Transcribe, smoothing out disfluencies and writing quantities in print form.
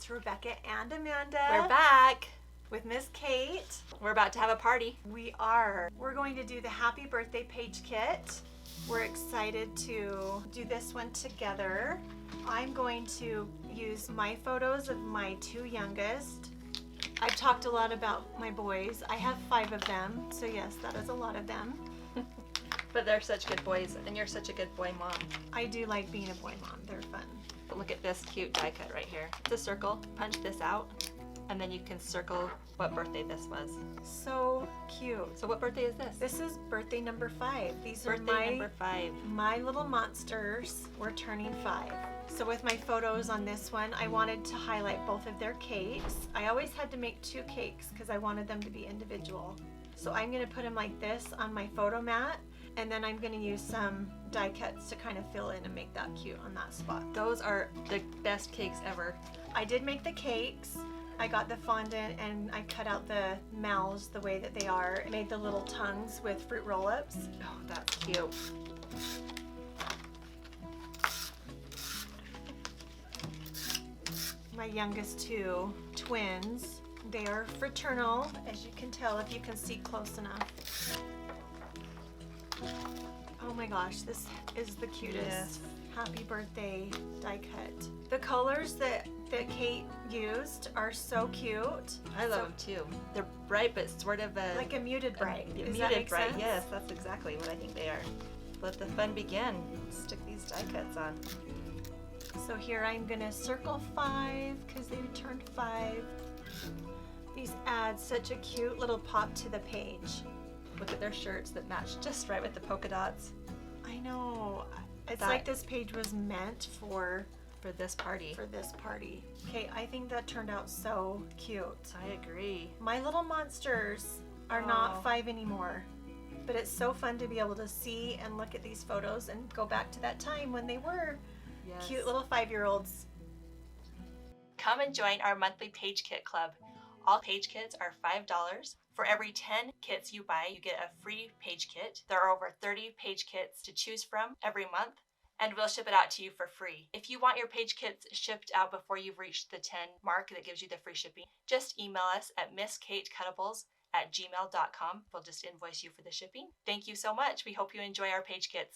It's Rebecca and Amanda. We're back with Miss Kate. We're about to have a party. We are. We're going to do the Happy Birthday Pagekit. We're excited to do this one together. I'm going to use my photos of my two youngest. I've talked a lot about my boys. I have 5 of them, so yes, that is a lot of them. But they're such good boys, and you're such a good boy mom. I do like being a boy mom. They're fun. But look at this cute die cut right here. It's a circle. Punch this out, and then you can circle what birthday this was. So cute. So what birthday is this? This is birthday number 5. These Birthday are number 5. my little monsters. We're turning 5. So with my photos on this one, I wanted to highlight both of their cakes. I always had to make 2 cakes because I wanted them to be individual. So I'm going to put them like this on my photo mat, and then I'm going to use some die cuts to kind of fill in and make that cute on that spot. Those are the best cakes ever. I did make the cakes. I got the fondant and I cut out the mouths the way that they are. Made the little tongues with fruit roll-ups. Oh, that's cute. My youngest 2 twins. They are fraternal, as you can tell if you can see close enough. Oh my gosh, this is the cutest. Yes. Happy birthday die cut. The colors that Kate used are so cute. I love them too. They're bright, but sort of a... Like a muted bright. Does muted that make bright, sense? yes. That's exactly what I think they are. Let the fun begin. Stick these die cuts on. So here I'm gonna circle 5 because they turned 5. These add such a cute little pop to the page. Look at their shirts that match just right with the polka dots. I know. It's That- like this page was meant for this party. this party. Okay, I think that turned out so cute. I agree. My little monsters are Aw. not 5 anymore, but it's so fun to be able to see and look at these photos and go back to that time when they were Yes. cute little 5-year-olds. Come and join our monthly page kit club. All page kits are $5. For every 10 kits you buy, you get a free page kit. There are over 30 page kits to choose from every month, and we'll ship it out to you for free. If you want your page kits shipped out before you've reached the 10 mark that gives you the free shipping, just email us at misskatecutables@gmail.com. We'll just invoice you for the shipping. Thank you so much. We hope you enjoy our page kits.